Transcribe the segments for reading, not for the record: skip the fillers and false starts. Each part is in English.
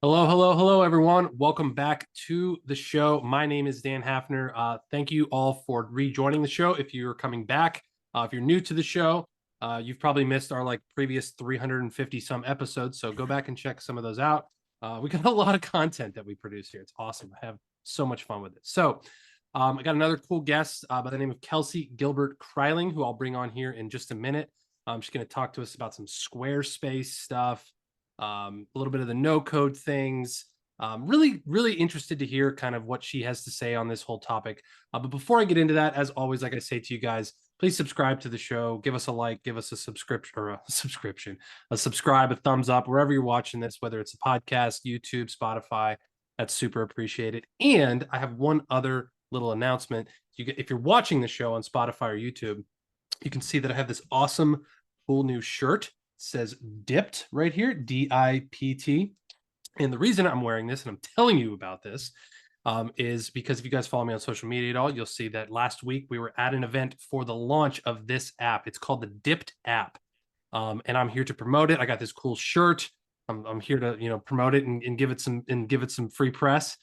Hello, hello, hello, everyone. Welcome back to the show. My name is Dan Hafner. Thank you all for rejoining the show. If you're coming back, if you're new to the show, you've probably missed our previous 350 some episodes. So go back and check some of those out. We got a lot of content that we produce here. It's awesome. I have so much fun with it. So I got another cool guest by the name of Kelsey Gilbert-Kreiling, who I'll bring on here in just a minute. She's going to talk to us about some SquareSpace stuff, a little bit of the no code things. Really interested to hear kind of what she has to say on this whole topic. But before I get into that, as always, like I say to you guys, please subscribe to the show, give us a like, give us a subscription, a subscribe, a thumbs up, wherever you're watching this, whether it's a podcast, YouTube, Spotify. That's super appreciated. And I have one other little announcement. If you're watching the show on Spotify or YouTube, you can see that I have this awesome, cool new shirt. It says Dipped right here, DIPT. And the reason I'm wearing this and I'm telling you about this is because if you guys follow me on social media at all, you'll see that last week we were at an event for the launch of this app. It's called the Dipped app. And I'm here to promote it. I got this cool shirt. I'm here to promote it and give it some free press.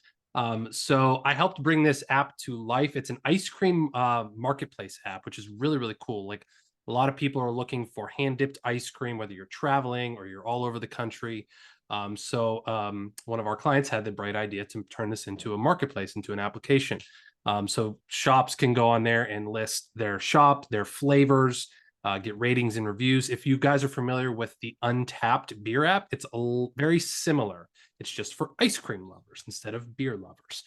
So I helped bring this app to life. It's an ice cream marketplace app, which is really cool. Like, a lot of people are looking for hand dipped ice cream, whether you're traveling or you're all over the country. So one of our clients had the bright idea to turn this into a marketplace, into an application. So shops can go on there and list their shop, their flavors, get ratings and reviews. If you guys are familiar with the Untapped beer app, it's very similar. It's just for ice cream lovers instead of beer lovers.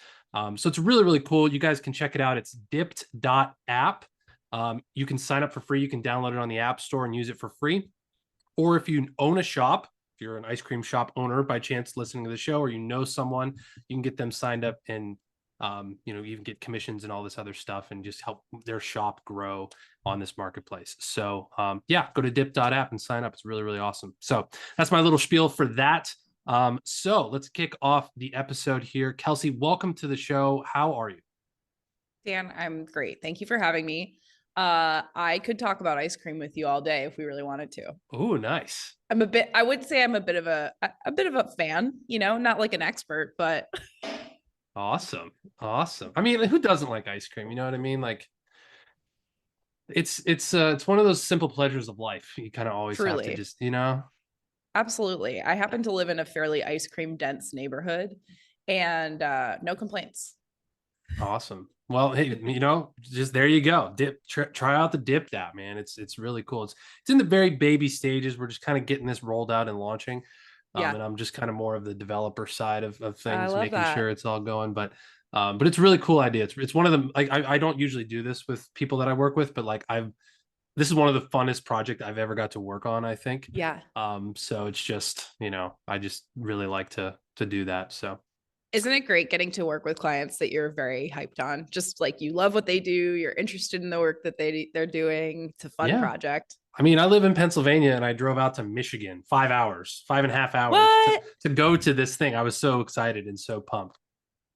So it's really cool. You guys can check it out. It's dipped.app. You can sign up for free. You can download it on the App Store and use it for free. Or if you own a shop, if you're an ice cream shop owner by chance listening to the show, or you know someone, you can get them signed up and even get commissions and all this other stuff and just help their shop grow on this marketplace. So go to dip.app and sign up. It's really awesome. So that's my little spiel for that. So let's kick off the episode here. Kelsey, welcome to the show. How are you? Dan, I'm great. Thank you for having me. I could talk about ice cream with you all day if we really wanted to. Oh, nice. I would say I'm a bit of a fan, not like an expert, but Awesome. I mean, who doesn't like ice cream? You know what I mean? Like, it's one of those simple pleasures of life. You kind of always have to truly, just, absolutely. I happen to live in a fairly ice cream dense neighborhood and no complaints. Awesome. Well, hey, just there you go. Try out the Dipped app, man. It's really cool. It's in the very baby stages. We're just kind of getting this rolled out and launching. Yeah. And I'm just kind of more of the developer side of I things, love making that. sure it's all going. But it's a really cool idea. It's one of the I don't usually do this with people that I work with, but this is one of the funnest project I've ever got to work on, I think. Yeah. So it's just, I just really like to do that. So Isn't it great getting to work with clients that you're very hyped on? Just like you love what they do, you're interested in the work that they're doing. It's a fun yeah. project. I mean, I live in Pennsylvania and I drove out to Michigan 5 hours, 5.5 hours What? to go to this thing. I was so excited and so pumped.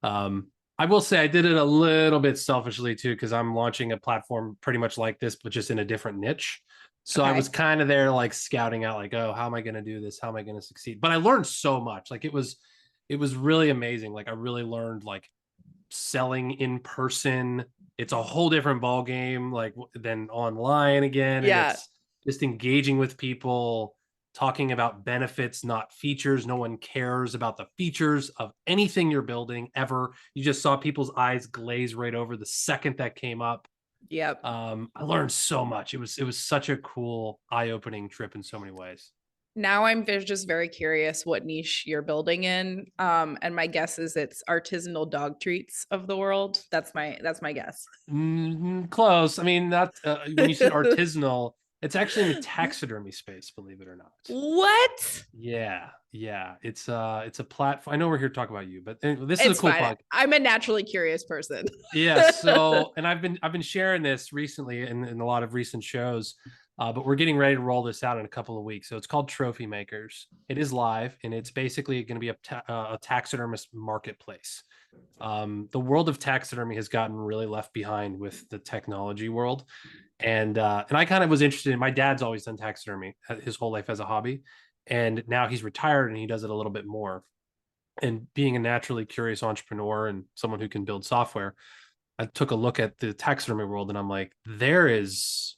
I will say I did it a little bit selfishly too, because I'm launching a platform pretty much like this, but just in a different niche. So I was Okay. kind of there like scouting out, like, oh, how am I going to do this? How am I going to succeed? But I learned so much. Like, it was really amazing. Like, I really learned like selling in person. It's a whole different ball game like than online again, and Yeah. it's just engaging with people, talking about benefits, not features. No one cares about the features of anything you're building ever. You just saw people's eyes glaze right over the second that came up. Yep. I learned so much. It was such a cool, eye-opening trip in so many ways. Now I'm just very curious what niche you're building in. And my guess is it's artisanal dog treats of the world. That's my guess. Close. I mean, not when you said artisanal, it's actually in the taxidermy space, believe it or not. What? Yeah. It's a platform. I know we're here to talk about you, but this is a It's cool fine. podcast. I'm a naturally curious person. Yeah. So, and I've been sharing this recently in a lot of recent shows, but we're getting ready to roll this out in a couple of weeks. So it's called Trophy Makers. It is live, and it's basically going to be a taxidermist marketplace. The world of taxidermy has gotten really left behind with the technology world, and I kind of was interested in. My dad's always done taxidermy his whole life as a hobby, and now he's retired and he does it a little bit more. And being a naturally curious entrepreneur and someone who can build software, I took a look at the taxidermy world and I'm like, there is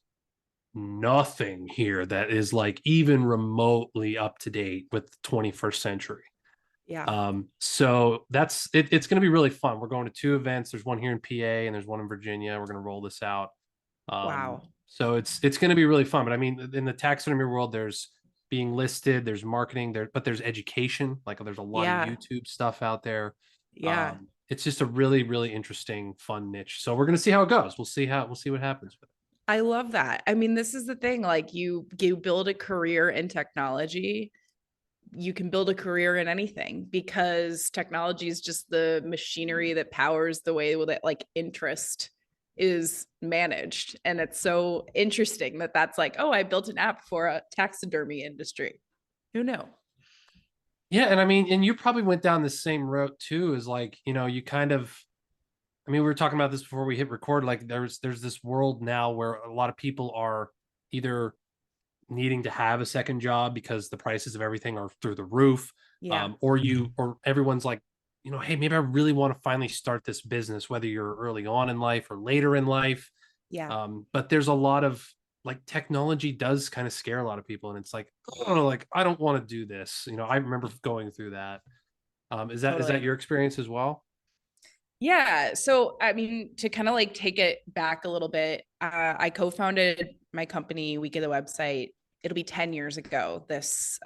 nothing here that is like even remotely up to date with the 21st century. Yeah. So it's going to be really fun. We're going to two events. There's one here in PA and there's one in Virginia. We're going to roll this out. Wow. So it's going to be really fun. But I mean, in the taxidermy world, there's being listed, there's marketing there, but there's education. Like there's a lot of Yeah. YouTube stuff out there. Yeah. It's just a really, really interesting, fun niche. So we're going to see how it goes. We'll see what happens with it. I love that. I mean, this is the thing, like you build a career in technology, you can build a career in anything because technology is just the machinery that powers the way that like interest is managed. And it's so interesting that that's like, oh, I built an app for a taxidermy industry. Who knew? Yeah, and I mean, and you probably went down the same route too, is like, you kind of, I mean, we were talking about this before we hit record. Like there's this world now where a lot of people are either needing to have a second job because the prices of everything are through the roof, Yeah. or everyone's like, hey, maybe I really want to finally start this business, whether you're early on in life or later in life. Yeah. But there's a lot of like technology does kind of scare a lot of people, and it's like, oh, like I don't want to do this. I remember going through that. Is that Totally. your experience as well? Yeah. So, I mean, to kind of like take it back a little bit, I co-founded my company, We Get the Website. It'll be 10 years ago this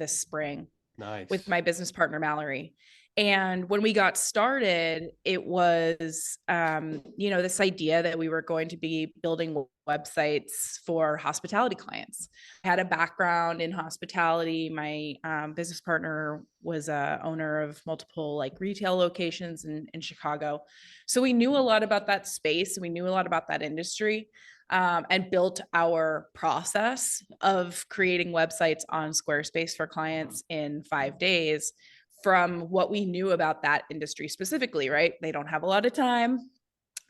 spring with Nice. my business partner, Mallory. And when we got started, it was, this idea that we were going to be building websites for hospitality clients. I had a background in hospitality. My business partner was a owner of multiple like retail locations in Chicago. So we knew a lot about that space. We knew a lot about that industry. And built our process of creating websites on SquareSpace for clients in 5 days from what we knew about that industry specifically, right? They don't have a lot of time.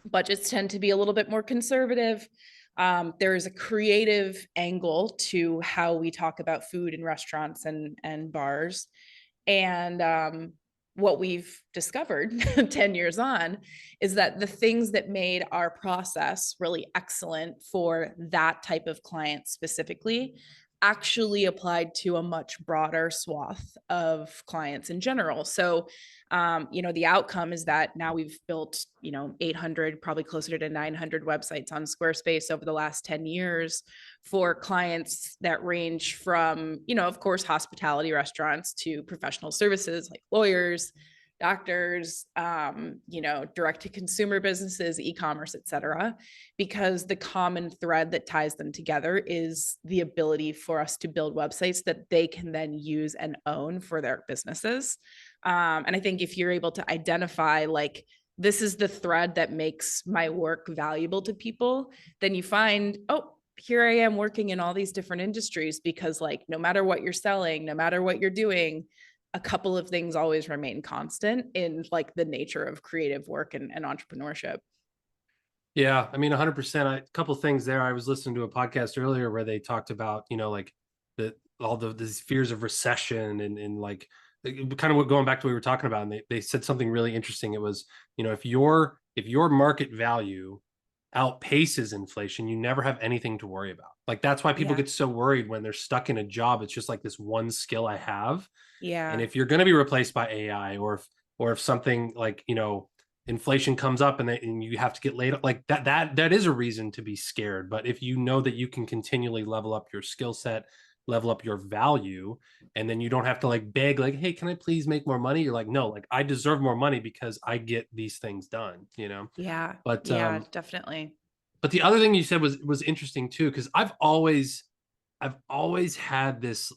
Budgets tend to be a little bit more conservative. There is a creative angle to how we talk about food in restaurants and bars. And what we've discovered 10 years on is that the things that made our process really excellent for that type of client specifically actually applied to a much broader swath of clients in general. So, the outcome is that now we've built, 800, probably closer to 900 websites on Squarespace over the last 10 years for clients that range from, of course, hospitality restaurants to professional services like lawyers, doctors, direct to consumer businesses, e-commerce, et cetera, because the common thread that ties them together is the ability for us to build websites that they can then use and own for their businesses. And I think if you're able to identify like, this is the thread that makes my work valuable to people, then you find, oh, here I am working in all these different industries because like, no matter what you're selling, no matter what you're doing, a couple of things always remain constant in like the nature of creative work and entrepreneurship. Yeah, I mean, 100%. A couple things there. I was listening to a podcast earlier where they talked about, like all these fears of recession and like kind of what going back to what we were talking about. And they said something really interesting. It was, if your market value outpaces inflation, you never have anything to worry about. Like that's why people Yeah. get so worried when they're stuck in a job. It's just like this one skill I have. And Yeah. if you're going to be replaced by AI, or if something like, inflation comes up and you have to get laid up, like that is a reason to be scared. But if you know that you can continually level up your skill set, level up your value, and then you don't have to like beg, like, hey, can I please make more money? You're like, no, like I deserve more money because I get these things done. Yeah. But Yeah, definitely. but the other thing you said was interesting too, because I've always had this,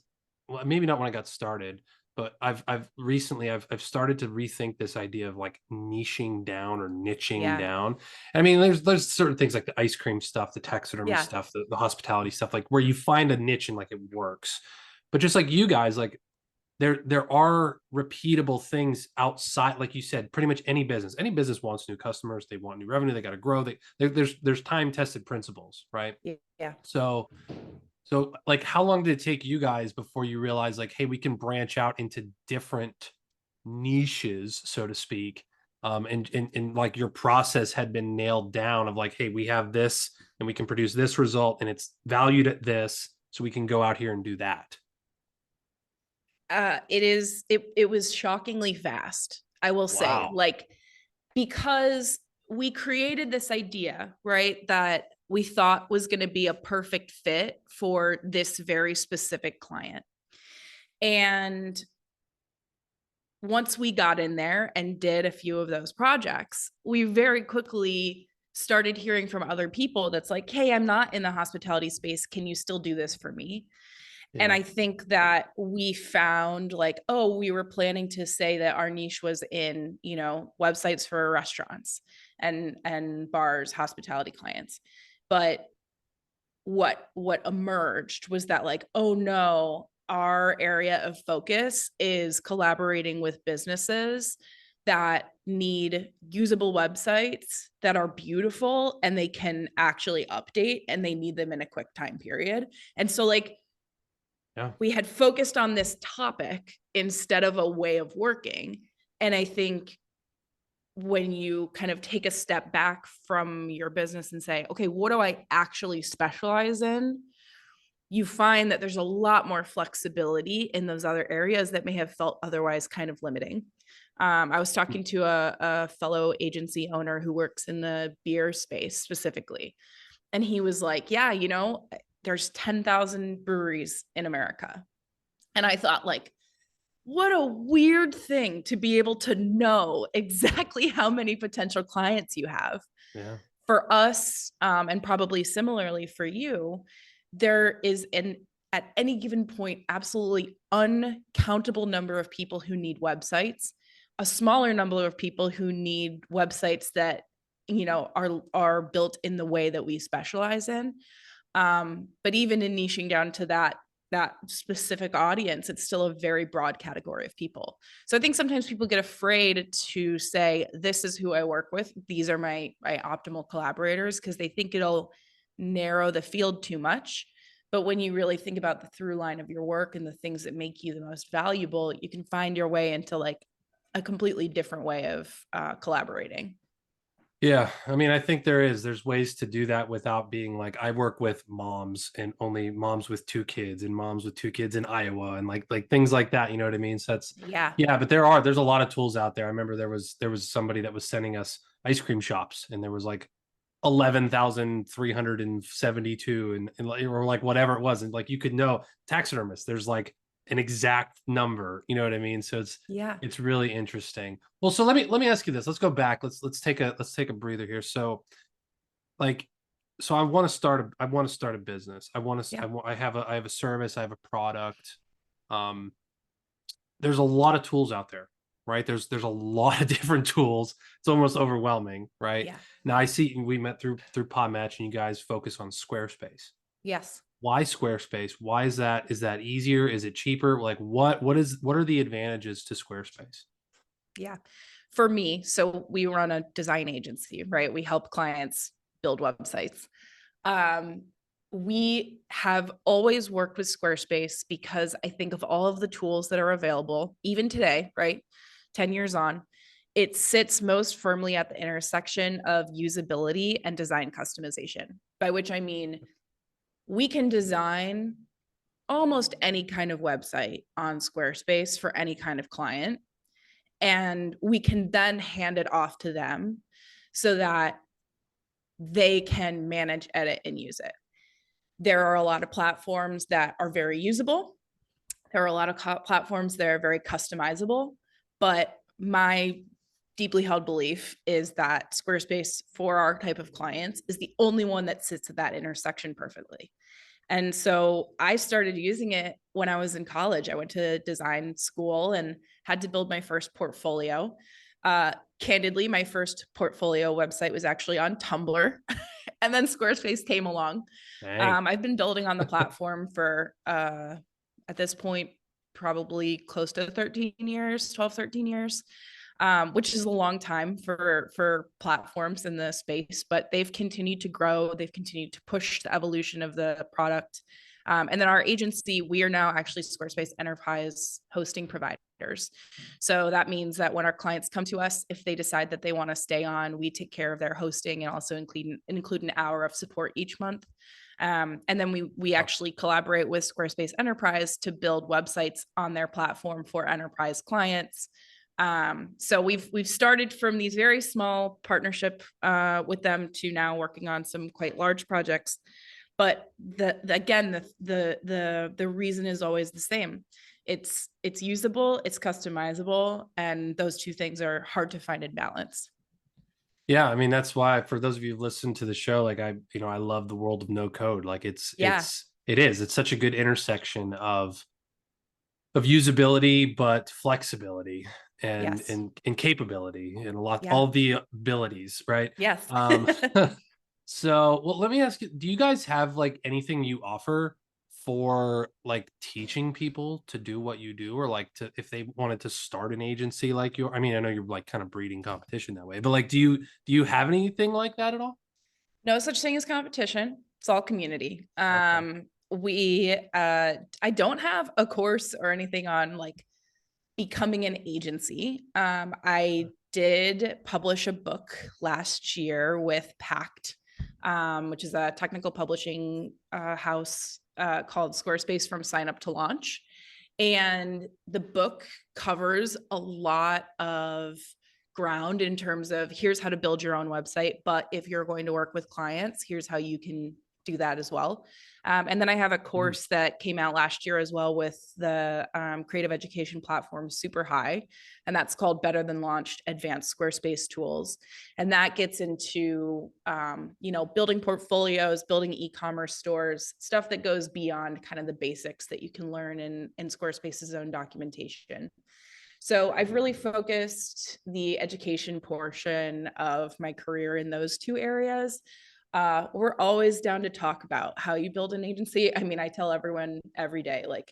well, maybe not when I got started, but I've recently I've started to rethink this idea of like niching down or niching Yeah. down. I mean, there's certain things like the ice cream stuff, the taxidermy Yeah. stuff, the hospitality stuff, like where you find a niche and like it works. But just like you guys, like there are repeatable things outside, like you said, pretty much any business wants new customers, they want new revenue, they got to grow, there's time tested principles, right? Yeah. So like how long did it take you guys before you realized like, hey, we can branch out into different niches, so to speak, and like your process had been nailed down of like, hey, we have this and we can produce this result and it's valued at this, so we can go out here and do that. It was shockingly fast, I will say, Wow. like, because we created this idea, right, that we thought was going to be a perfect fit for this very specific client. And once we got in there and did a few of those projects, we very quickly started hearing from other people that's like, hey, I'm not in the hospitality space. Can you still do this for me? And Yeah. I think that we found like, oh, we were planning to say that our niche was in, websites for restaurants and bars, hospitality clients. But what emerged was that like, oh no, our area of focus is collaborating with businesses that need usable websites that are beautiful and they can actually update and they need them in a quick time period. And so like Yeah. we had focused on this topic instead of a way of working. And I think when you kind of take a step back from your business and say, okay, what do I actually specialize in? You find that there's a lot more flexibility in those other areas that may have felt otherwise kind of limiting. I was talking to a fellow agency owner who works in the beer space specifically. And he was like, yeah, there's 10,000 breweries in America. And I thought, like, what a weird thing to be able to know exactly how many potential clients you have. Yeah. For us, and probably similarly for you, there is at any given point, absolutely uncountable number of people who need websites, a smaller number of people who need websites that, are built in the way that we specialize in. But even in niching down to that specific audience, it's still a very broad category of people. So I think sometimes people get afraid to say, this is who I work with. These are my optimal collaborators, because they think it'll narrow the field too much. But when you really think about the through line of your work and the things that make you the most valuable, you can find your way into like a completely different way of collaborating. Yeah, I mean, I think there's ways to do that without being like, I work with moms and only moms with two kids and moms with two kids in Iowa and like things like that, you know what I mean? So that's, Yeah. yeah, but there's a lot of tools out there. I remember there was somebody that was sending us ice cream shops and there was like 11,372 and like, or like whatever it was, and like you could know taxidermists, there's like an exact number, you know what I mean? So Yeah. it's really interesting. Well, so let me ask you this. Let's go back. Let's take a breather here. So like, so I want to start a business. Yeah. I have a service, I have a product. Um, there's a lot of tools out there, right? There's a lot of different tools. It's almost overwhelming, right? Yeah. Now I see we met through Podmatch and you guys focus on Squarespace. Yes. Why Squarespace? Why is that? Is that easier? Is it cheaper? Like what are the advantages to Squarespace? Yeah. For me, so we run a design agency, right? We help clients build websites. Um, we have always worked with Squarespace because I think of all of the tools that are available, even today, right? 10 years on, it sits most firmly at the intersection of usability and design customization, by which I mean we can design almost any kind of website on Squarespace for any kind of client. And we can then hand it off to them so that they can manage, edit, and use it. There are a lot of platforms that are very usable. There are a lot of platforms that are very customizable. But my deeply held belief is that Squarespace, for our type of clients, is the only one that sits at that intersection perfectly. And so I started using it when I was in college. I went to design school and had to build my first portfolio. Candidly, my first portfolio website was actually on Tumblr, and then Squarespace came along. Dang. I've been building on the platform for, at this point, probably close to 13 years, 12, 13 years. Which is a long time for platforms in the space, but they've continued to grow. They've continued to push the evolution of the product. And then our agency, we are now actually Squarespace enterprise hosting providers. So that means that when our clients come to us, if they decide that they want to stay on, we take care of their hosting and also include an hour of support each month. And then we actually collaborate with Squarespace Enterprise to build websites on their platform for enterprise clients. So we've started from these very small partnership with them to now working on some quite large projects. But the reason is always the same. It's usable, it's customizable, and those two things are hard to find in balance. Yeah, I mean that's why for those of you who listen to the show, like I love the world of no code. Like Yeah. it's such a good intersection of usability but flexibility and Yes. and capability and Yeah. all the abilities, right? Yes. Um so well let me ask you, do you guys have like anything you offer for like teaching people to do what you do or like to if they wanted to start an agency like your I mean I know you're like kind of breeding competition that way, but like do you have anything like that at all? No such thing as competition. It's all community. Okay. I don't have a course or anything on like becoming an agency. I did publish a book last year with Pact, which is a technical publishing house called Squarespace from Sign Up to Launch. And the book covers a lot of ground in terms of here's how to build your own website. But if you're going to work with clients, here's how you can do that as well. And then I have a Mm. course that came out last year as well with the creative education platform Super High, and that's called Better Than Launched Advanced Squarespace Tools. And that gets into, building portfolios, building e-commerce stores, stuff that goes beyond kind of the basics that you can learn in Squarespace's own documentation. So I've really focused the education portion of my career in those two areas. We're always down to talk about how you build an agency. I mean, I tell everyone every day, like,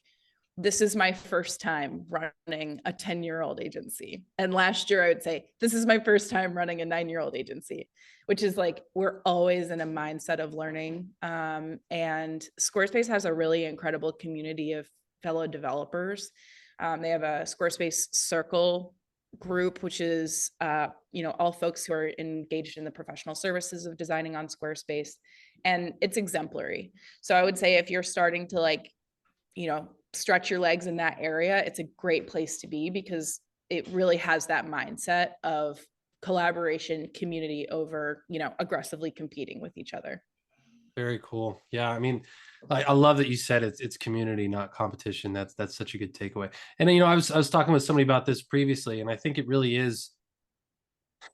this is my first time running a 10-year-old agency. And last year I would say, this is my first time running a 9-year-old agency, which is like, we're always in a mindset of learning. And Squarespace has a really incredible community of fellow developers. They have a Squarespace Circle group, which is all folks who are engaged in the professional services of designing on Squarespace, and it's exemplary. So I would say if you're starting to stretch your legs in that area, it's a great place to be because it really has that mindset of collaboration, community over aggressively competing with each other. Very cool. Yeah, I mean, I love that you said it's community, not competition. That's such a good takeaway. And I was talking with somebody about this previously, and I think it really is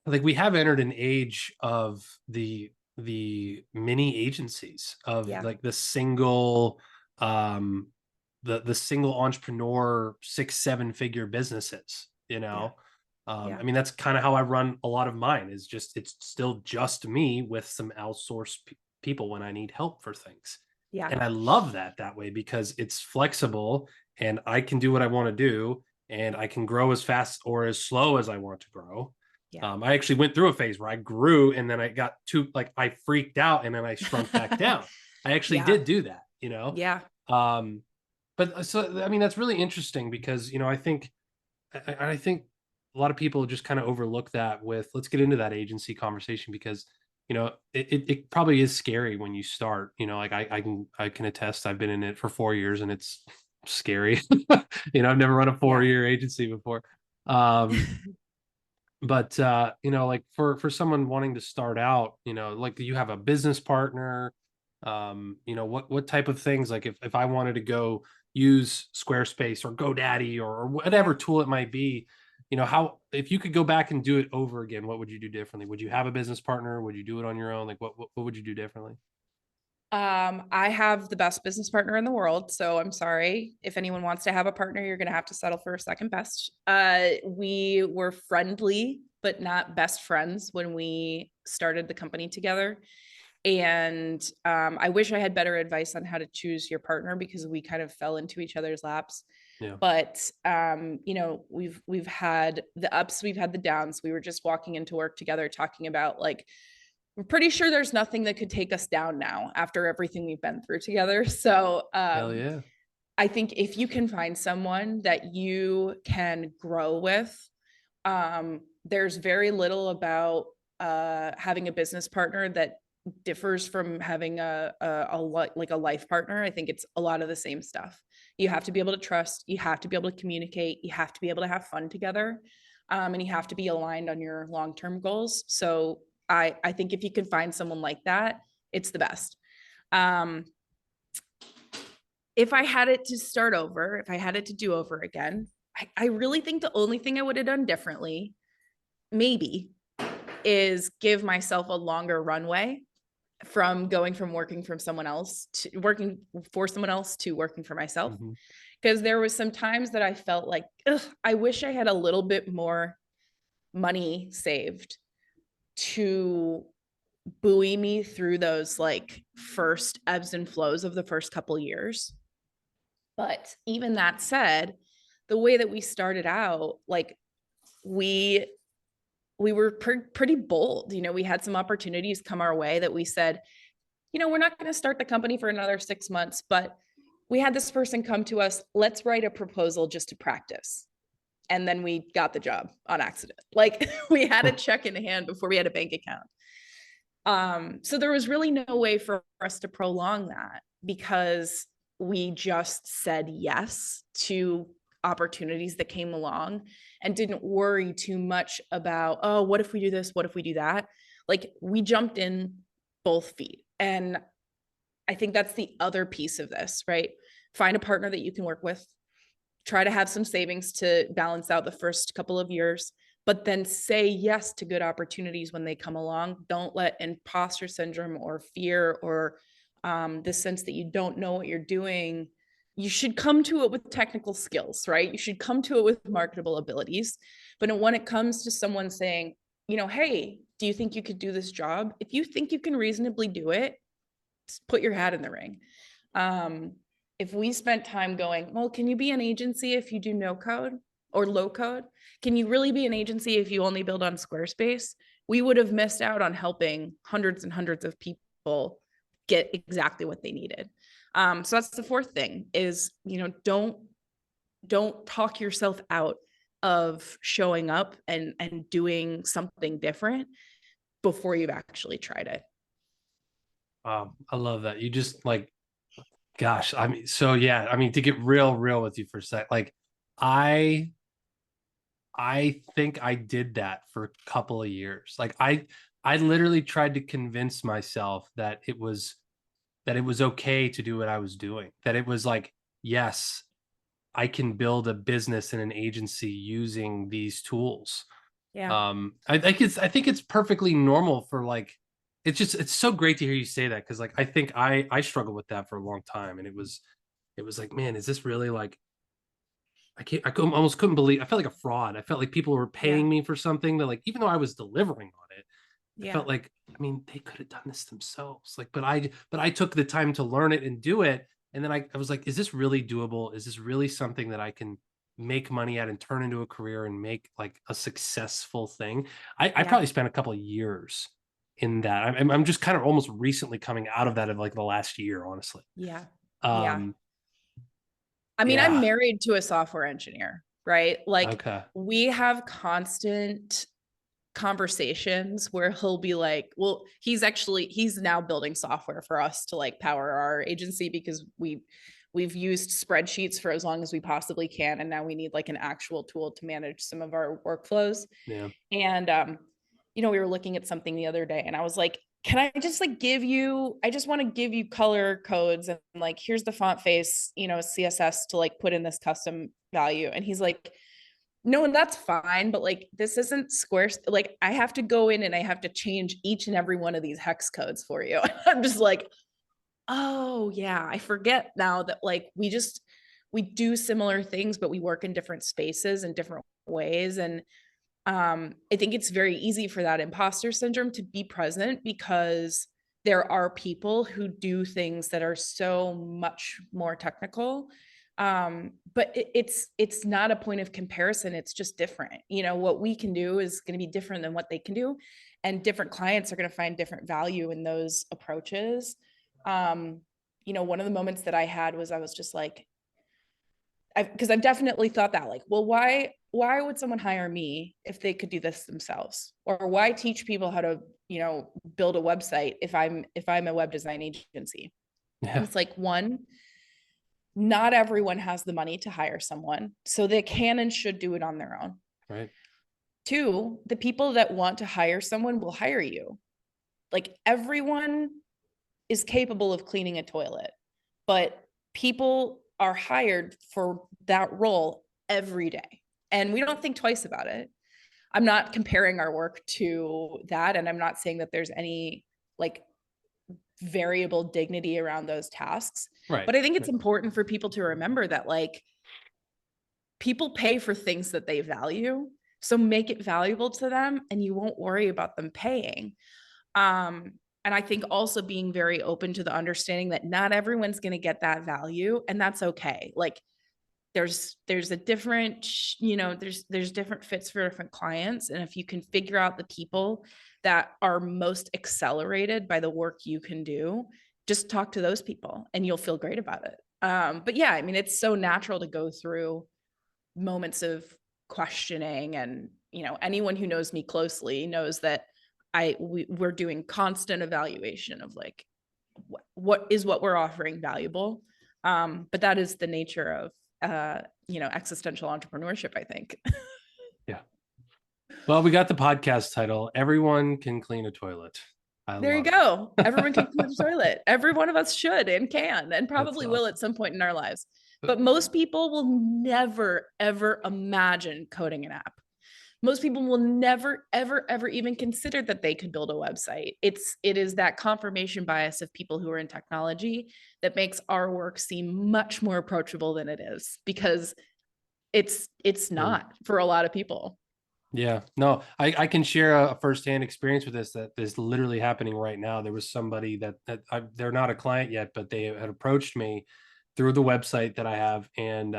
like we have entered an age of the mini agencies of Yeah. like the single um the single entrepreneur 6-7 figure businesses, you Yeah. know. Yeah. I mean that's kind of how I run a lot of mine is just it's still just me with some outsourced people when I need help for things. Yeah. And I love that way because it's flexible and I can do what I want to do and I can grow as fast or as slow as I want to grow. Yeah. I actually went through a phase where I grew and then I got too like I freaked out and then I shrunk back down. I actually Yeah. did do that, you know. Yeah. Um, but so I mean that's really interesting because I think a lot of people just kind of overlook that with let's get into that agency conversation because it probably is scary when you start. Like I can attest I've been in it for 4 years and it's scary. I've never run a Yeah. 4-year agency before. But like for someone wanting to start out, like you have a business partner, what type of things like if I wanted to go use Squarespace or GoDaddy or whatever Yeah. tool it might be, how if you could go back and do it over again, what would you do differently? Would you have a business partner? Would you do it on your own? Like what would you do differently? I have the best business partner in the world, so I'm sorry. If anyone wants to have a partner, you're going to have to settle for a second best. We were friendly, but not best friends when we started the company together. And I wish I had better advice on how to choose your partner because we kind of fell into each other's laps. Yeah. But we've had the ups, we've had the downs. We were just walking into work together talking about like I'm pretty sure there's nothing that could take us down now after everything we've been through together. So Hell yeah. I think if you can find someone that you can grow with, there's very little about having a business partner that differs from having like a life partner. I think it's a lot of the same stuff. You have to be able to trust, you have to be able to communicate, you have to be able to have fun together, and you have to be aligned on your long-term goals. So I think if you can find someone like that, it's the best. Um, if I had it to start over, if I had it to do over again, I really think the only thing I would have done differently, maybe, is give myself a longer runway from going from working from someone else to working for someone else to working for myself. Mm-hmm. Because there was some times that I felt like, I wish I had a little bit more money saved to buoy me through those like first ebbs and flows of the first couple years. But even that said, the way that we started out, like we were pretty bold. You know, we had some opportunities come our way that we said, you know, we're not going to start the company for another 6 months, but we had this person come to us, let's write a proposal just to practice. And then we got the job on accident. Like we had a check in hand before we had a bank account. So there was really no way for us to prolong that because we just said yes to opportunities that came along and didn't worry too much about, oh, what if we do this? What if we do that? Like we jumped in both feet. And I think that's the other piece of this, right? Find a partner that you can work with, try to have some savings to balance out the first couple of years, but then say yes to good opportunities when they come along. Don't let imposter syndrome or fear or the sense that you don't know what you're doing. You should come to it with technical skills, right? You should come to it with marketable abilities. But when it comes to someone saying, you know, hey, do you think you could do this job? If you think you can reasonably do it, just put your hat in the ring. If we spent time going, well, can you be an agency if you do no code or low code? Can you really be an agency if you only build on SquareSpace? We would have missed out on helping hundreds and hundreds of people get exactly what they needed. So that's the fourth thing is, you know, don't talk yourself out of showing up and doing something different before you've actually tried it. I love that. You just like, gosh, I mean, so yeah, I mean, to get real with you for a sec, like I think I did that for a couple of years. Like I literally tried to convince myself that it was okay to do what I was doing. That it was like, yes, I can build a business and an agency using these tools. Yeah. I think it's perfectly normal for like it's so great to hear you say that because like I think I struggled with that for a long time and it was like, man, is this really like almost couldn't believe I felt like a fraud. I felt like people were Yeah. paying me for something that like even though I was delivering on it, I Yeah. felt like, I mean, they could have done this themselves. Like, but I took the time to learn it and do it. And then I was like, is this really doable? Is this really something that I can make money at and turn into a career and make like a successful thing? I Yeah. probably spent a couple of years in that. I'm just kind of almost recently coming out of that of like the last year, honestly. Yeah. Yeah. Um, I mean, I'm yeah. married to a software engineer, right? Like Okay. we have constant conversations where he'll be like, well, he's now building software for us to like power our agency because we've used spreadsheets for as long as we possibly can and now we need like an actual tool to manage some of our workflows. Yeah. And you know, we were looking at something the other day and I was like, can I just like I just want to give you color codes and like here's the font face, you know, CSS to like put in this custom value. And he's like, no, and that's fine, but like this isn't Square. Like I have to go in and I have to change each and every one of these hex codes for you. I'm just like, oh yeah, I forget now that like we do similar things, but we work in different spaces and different ways. And I think it's very easy for that imposter syndrome to be present because there are people who do things that are so much more technical But it's not a point of comparison. It's just different. What we can do is going to be different than what they can do. And different clients are going to find different value in those approaches. One of the moments that I had was I was just like, because I've definitely thought that, like, well, why would someone hire me if they could do this themselves? Or why teach people how to, build a website if I'm a web design agency? And Yeah. it's like, one, not everyone has the money to hire someone, so they can and should do it on their own. Right. Two, the people that want to hire someone will hire you. Like, everyone is capable of cleaning a toilet, but people are hired for that role every day. And we don't think twice about it. I'm not comparing our work to that. And I'm not saying that there's any like variable dignity around those tasks. Right. But I think it's important for people to remember that, like, people pay for things that they value. So make it valuable to them and you won't worry about them paying. And I think also being very open to the understanding that not everyone's going to get that value, and that's okay. Like, there's a different, there's different fits for different clients. And if you can figure out the people that are most accelerated by the work you can do, just talk to those people and you'll feel great about it. But yeah, I mean, it's so natural to go through moments of questioning, and anyone who knows me closely knows that we're doing constant evaluation of, like, what we're offering valuable. But that is the nature of existential entrepreneurship, I think. Yeah. Well, we got the podcast title. Everyone can clean a toilet. There you go. Everyone can clean the toilet. Every one of us should and can, and probably will at some point in our lives. But most people will never, ever imagine coding an app. Most people will never, ever, ever even consider that they could build a website. It is that confirmation bias of people who are in technology that makes our work seem much more approachable than it is, because it's not for a lot of people. Yeah, no, I can share a firsthand experience with this that is literally happening right now. There was somebody that they're not a client yet, but they had approached me through the website that I have, and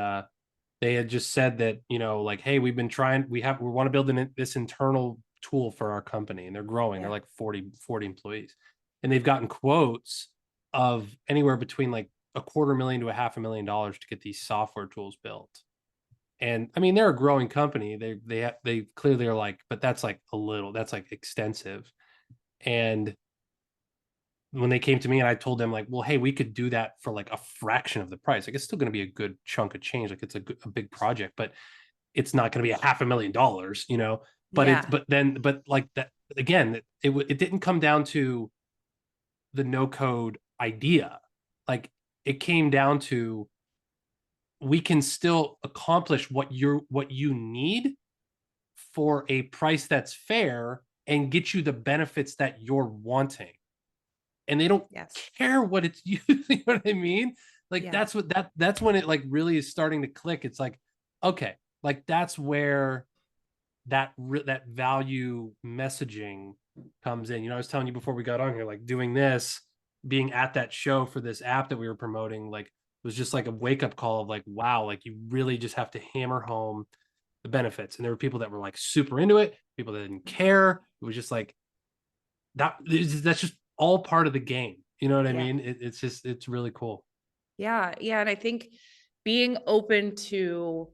they had just said that, like, hey, we've been trying, we want to build this internal tool for our company, and they're growing. They're like 40 employees, and they've gotten quotes of anywhere between like $250,000 to $500,000 to get these software tools built. And I mean, they're a growing company. They clearly are like, but that's like that's like extensive. And when they came to me and I told them, like, well, hey, we could do that for like a fraction of the price. Like, it's still going to be a good chunk of change. Like, it's a big project, but it's not going to be $500,000, but Yeah. but like that, again, it didn't come down to the no code idea. Like, it came down to, we can still accomplish what you need for a price that's fair and get you the benefits that you're wanting. And they don't Yes. care what it's used. You know what I mean? Like, Yeah. that's when it like really is starting to click. It's like, okay, like that's where that value messaging comes in. I was telling you before we got on here, like, doing this, being at that show for this app that we were promoting, like, was just like a wake up call of like, wow, like, you really just have to hammer home the benefits. And there were people that were like super into it, people that didn't care. It was just like that's just all part of the game. You know what I Yeah. mean? It's really cool. Yeah. Yeah. And I think being open to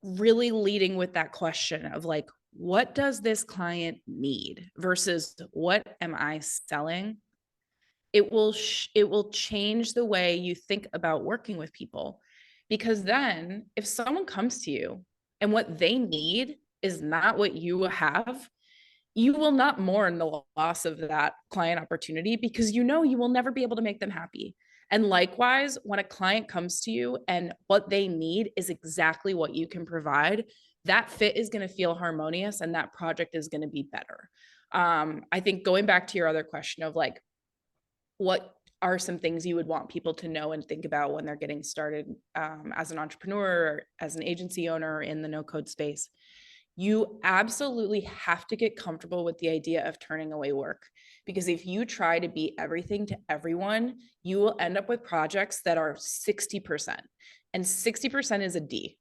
really leading with that question of, like, what does this client need versus what am I selling? It will change the way you think about working with people. Because then if someone comes to you and what they need is not what you have, you will not mourn the loss of that client opportunity, because you will never be able to make them happy. And likewise, when a client comes to you and what they need is exactly what you can provide, that fit is going to feel harmonious and that project is going to be better. I think, going back to your other question of, like, what are some things you would want people to know and think about when they're getting started as an entrepreneur, or as an agency owner in the no code space? You absolutely have to get comfortable with the idea of turning away work, because if you try to be everything to everyone, you will end up with projects that are 60%, and 60% is a D.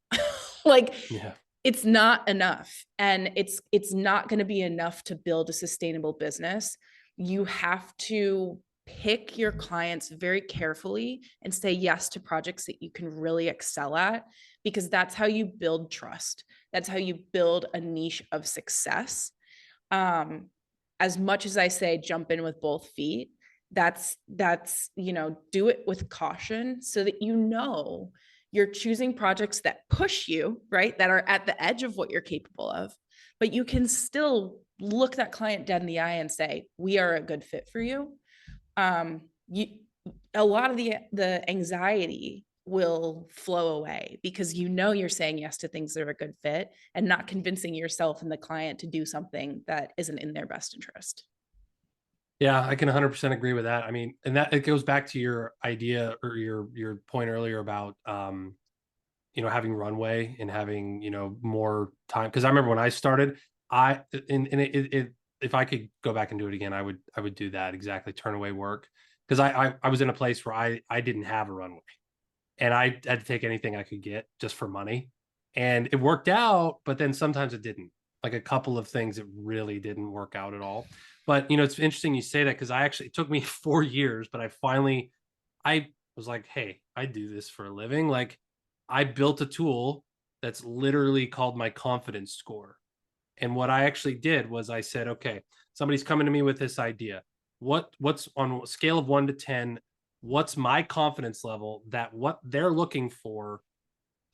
Like, Yeah. it's not enough, and it's not going to be enough to build a sustainable business. You have to pick your clients very carefully and say yes to projects that you can really excel at, because that's how you build trust. That's how you build a niche of success. Um, as much as I say jump in with both feet, that's do it with caution, so that you're choosing projects that push you, right? That are at the edge of what you're capable of, but you can still look that client dead in the eye and say, we are a good fit for you. You A lot of the anxiety will flow away, because you're saying yes to things that are a good fit and not convincing yourself and the client to do something that isn't in their best interest. Yeah, I can 100% agree with that. I mean, and that it goes back to your idea or your point earlier about having runway and having, more time. Because I remember when I started, I and it if I could go back and do it again, I would do that exactly, turn away work. Because I was in a place where I didn't have a runway, and I had to take anything I could get just for money. And it worked out, but then sometimes it didn't. Like a couple of things, it really didn't work out at all. But it's interesting you say that, because it took me 4 years, but I was like, hey, I do this for a living. Like, I built a tool that's literally called my confidence score. And what I actually did was I said, okay, somebody's coming to me with this idea. What's on a scale of 1 to 10? What's my confidence level that what they're looking for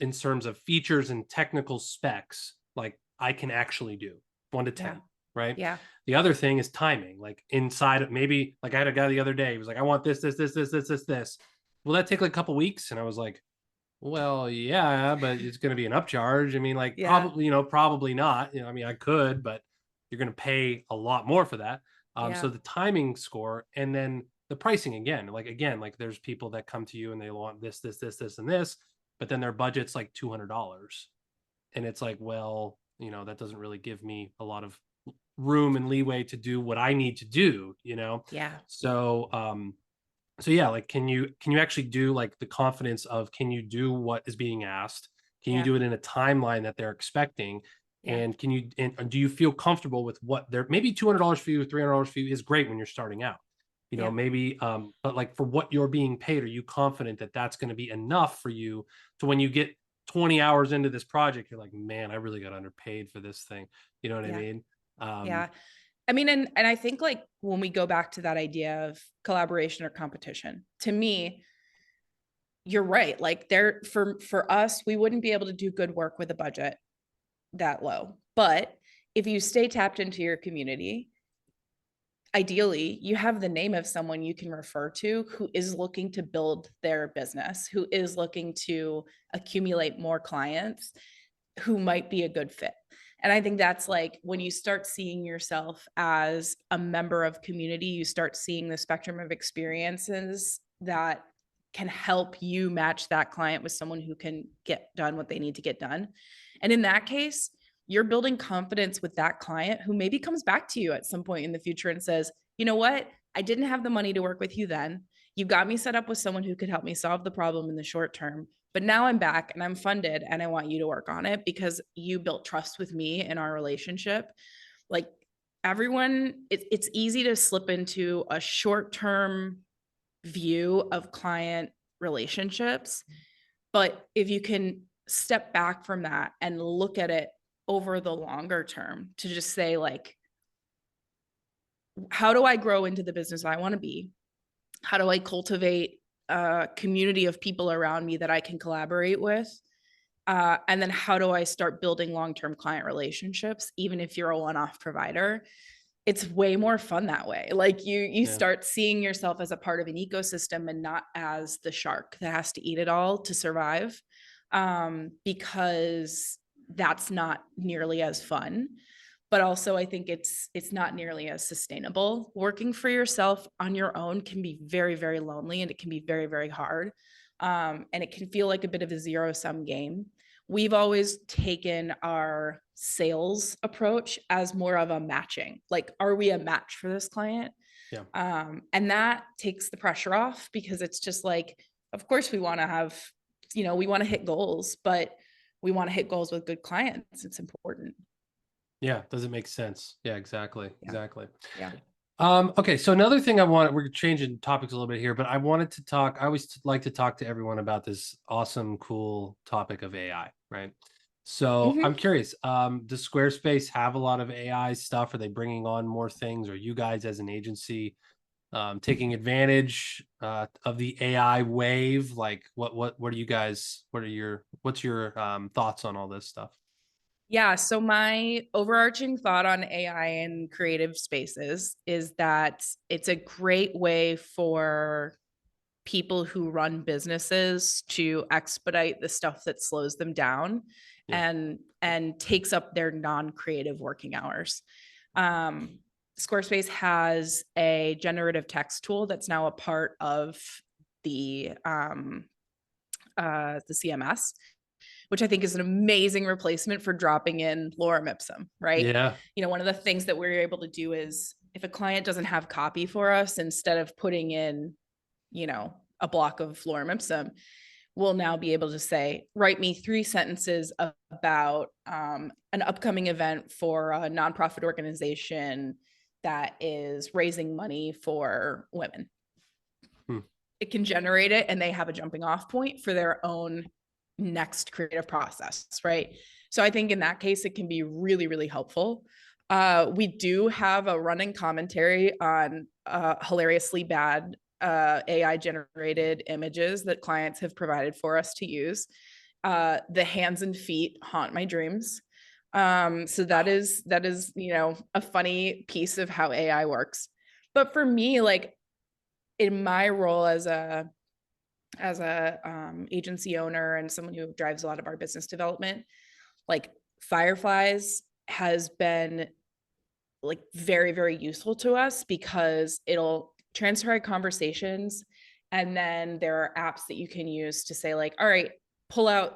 in terms of features and technical specs, like I can actually do 1 to 10, Yeah. right? Yeah. The other thing is timing. Like inside of maybe, like I had a guy the other day, he was like, I want this. Will that take like a couple weeks? And I was like, well, yeah, but it's going to be an upcharge. I mean, like Yeah. probably not. I mean, I could, but you're going to pay a lot more for that. Yeah. So the timing score, and then the pricing again, like there's people that come to you and they want this, and this, but then their budget's like $200, and it's like, well, that doesn't really give me a lot of room and leeway to do what I need to do. Yeah. So yeah, like can you actually do like the confidence of, can you do what is being asked? Can you Yeah. do it in a timeline that they're expecting? Yeah. And do you feel comfortable with what they're, maybe $200 for you, $300 for you is great when you're starting out. Yeah. Maybe but like for what you're being paid, are you confident that that's going to be enough for you to, when you get 20 hours into this project, you're like, man, I really got underpaid for this thing. You know what I Yeah. mean? Yeah. I mean, and I think, like, when we go back to that idea of collaboration or competition, to me, you're right. Like, for us, we wouldn't be able to do good work with a budget that low. But if you stay tapped into your community, ideally you have the name of someone you can refer to who is looking to build their business, who is looking to accumulate more clients, who might be a good fit. And I think that's, like, when you start seeing yourself as a member of community, you start seeing the spectrum of experiences that can help you match that client with someone who can get done what they need to get done. And in that case, you're building confidence with that client who maybe comes back to you at some point in the future and says, you know what? I didn't have the money to work with you then. You got me set up with someone who could help me solve the problem in the short term. But now I'm back and I'm funded and I want you to work on it because you built trust with me in our relationship. Like, it's easy to slip into a short term view of client relationships. But if you can step back from that and look at it over the longer term, to just say, like, how do I grow into the business I want to be? How do I cultivate a community of people around me that I can collaborate with? And then how do I start building long-term client relationships, even if you're a one-off provider? It's way more fun that way. Like, you Yeah. start seeing yourself as a part of an ecosystem and not as the shark that has to eat it all to survive, because that's not nearly as fun. But also, I think it's not nearly as sustainable. Working for yourself on your own can be very, very lonely, and it can be very, very hard. And it can feel like a bit of a zero-sum game. we've always taken our sales approach as more of a matching. Like, are we a match for this client? Yeah. And that takes the pressure off, because it's just like, of course we want to have, we want to hit goals, but we want to hit goals with good clients. It's important. Yeah. Does it make sense? Yeah, exactly. Yeah. Exactly. Yeah. Okay. So another thing we're changing topics a little bit here, but I wanted to talk, I always like to talk to everyone about this awesome, cool topic of AI, right? So I'm Mhm. curious, does Squarespace have a lot of AI stuff? Are they bringing on more things? Or you guys as an agency taking advantage of the AI wave? Like what are you guys, what's your thoughts on all this stuff? Yeah. So my overarching thought on AI and creative spaces is that it's a great way for people who run businesses to expedite the stuff that slows them down Yeah. and takes up their non-creative working hours. Um, Squarespace has a generative text tool that's now a part of the CMS, which I think is an amazing replacement for dropping in lorem ipsum, right? Yeah. One of the things that we're able to do is, if a client doesn't have copy for us, instead of putting in, a block of lorem ipsum, we'll now be able to say, write me 3 sentences about an upcoming event for a nonprofit organization that is raising money for women. Hmm. It can generate it, and they have a jumping off point for their own next creative process, right? So I think in that case, it can be really, really helpful. We do have a running commentary on hilariously bad AI generated images that clients have provided for us to use. The hands and feet haunt my dreams. So that is a funny piece of how AI works. But for me, like, in my role as a agency owner and someone who drives a lot of our business development, like, Fireflies has been like very, very useful to us, because it'll transcribe conversations, and then there are apps that you can use to say, like, all right, pull out,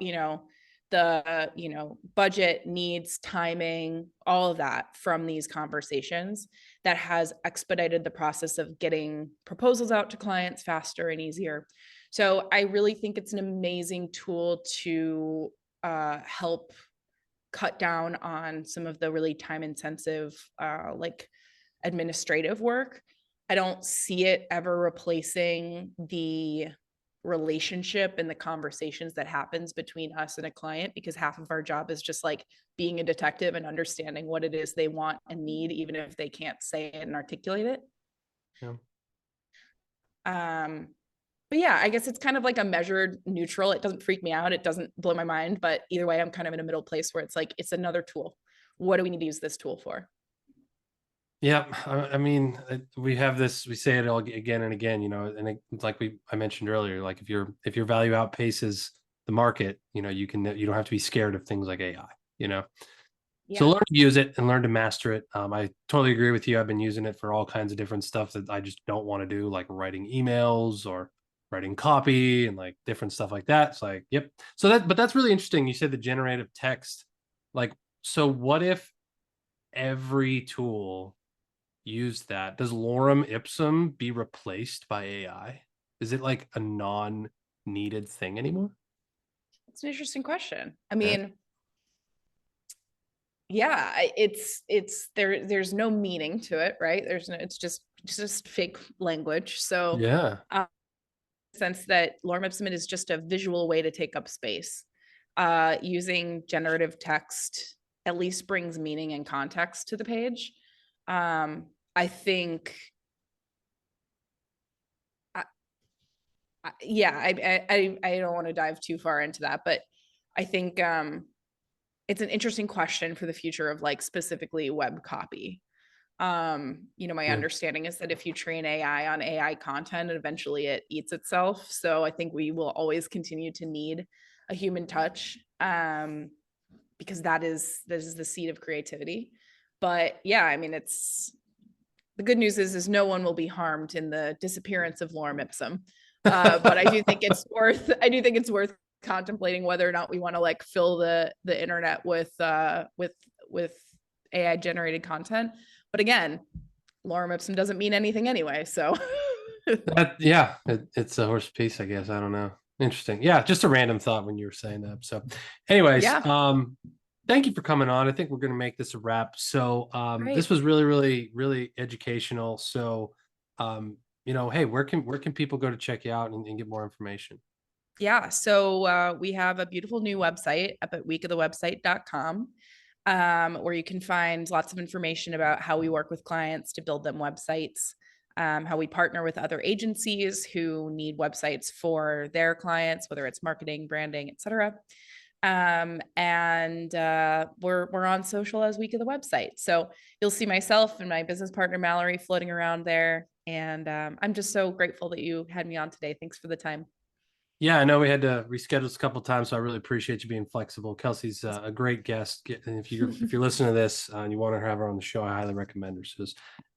the budget, needs, timing, all of that from these conversations. That has expedited the process of getting proposals out to clients faster and easier. So I really think it's an amazing tool to help cut down on some of the really time intensive like administrative work. I don't see it ever replacing the relationship and the conversations that happens between us and a client, because half of our job is just like being a detective and understanding what it is they want and need, even if they can't say it and articulate it. Yeah. But yeah, I guess it's kind of like a measured neutral. It doesn't freak me out. It doesn't blow my mind. But either way, I'm kind of in a middle place where it's like, it's another tool. What do we need to use this tool for? Yeah, I mean, we have this. We say it all again and again, and it's like I mentioned earlier. Like if your value outpaces the market, you don't have to be scared of things like AI. So Yeah. learn to use it and learn to master it. I totally agree with you. I've been using it for all kinds of different stuff that I just don't want to do, like writing emails or writing copy and like different stuff like that. It's like, yep. But that's really interesting. You said the generative text. Like, so what if every tool used that? Does lorem ipsum be replaced by AI? Is it like a non-needed thing anymore? It's an interesting question. I Yeah. mean, yeah, there's no meaning to it, right? It's just fake language. So Yeah. sense that lorem ipsum is just a visual way to take up space. Using generative text at least brings meaning and context to the page. I think, yeah, I don't want to dive too far into that, but I think it's an interesting question for the future of, like, specifically web copy. My Yeah. understanding is that if you train AI on AI content, eventually it eats itself. So I think we will always continue to need a human touch, because this is the seed of creativity. But yeah, I mean, it's the good news is no one will be harmed in the disappearance of lorem ipsum. But I do think it's worth contemplating whether or not we want to like fill the internet with AI generated content. But again, lorem ipsum doesn't mean anything anyway. So Yeah, it's a horse piece, I guess. I don't know. Interesting. Yeah, just a random thought when you were saying that. So, anyways, yeah, thank you for coming on. I think we're going to make this a wrap. So, great. this was really, really, really educational. So, hey, where can people go to check you out and get more information? Yeah, so we have a beautiful new website up at weekofthewebsite.com, where you can find lots of information about how we work with clients to build them websites, how we partner with other agencies who need websites for their clients, whether it's marketing, branding, etc. And we're on social as Week of the Website. So you'll see myself and my business partner Mallory floating around there. And I'm just so grateful that you had me on today. Thanks for the time. Yeah, I know we had to reschedule this a couple of times, so I really appreciate you being flexible. Kelsey's a great guest. And if you're listening to this and you want to have her on the show, I highly recommend her. So it's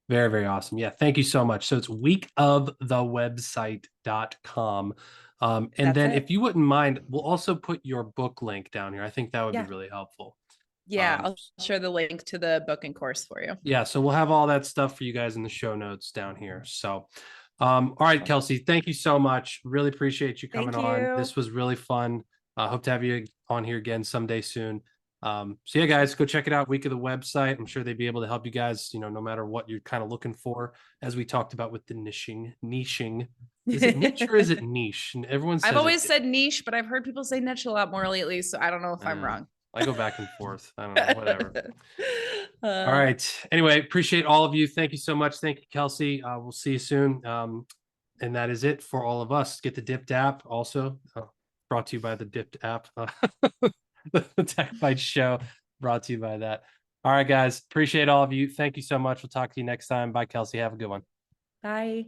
very, very awesome. Yeah, thank you so much. So it's weekofthewebsite.com. And That's then it. if you wouldn't mind, we'll also put your book link down here. I think that would be Yeah. really helpful. Yeah, I'll share the link to the book and course for you. Yeah, so we'll have all that stuff for you guys in the show notes down here. So all right, Kelsey, thank you so much. Really appreciate you coming Thank on. you. This was really fun. Hope to have you on here again someday soon. So yeah, guys, go check it out. Week of the Website. I'm sure they'd be able to help you guys, no matter what you're kind of looking for, as we talked about with the niching. Is it niche or is it niche? And everyone says I've always said niche, but I've heard people say niche a lot more lately, so I don't know if I'm wrong. I go back and forth. I don't know, whatever. All right. Anyway, appreciate all of you. Thank you so much. Thank you, Kelsey. We'll see you soon. And that is it for all of us. Get the Dipped app also, brought to you by the Dipped app. The Tech Bites Show brought to you by that. All right, guys. Appreciate all of you. Thank you so much. We'll talk to you next time. Bye, Kelsey. Have a good one. Bye.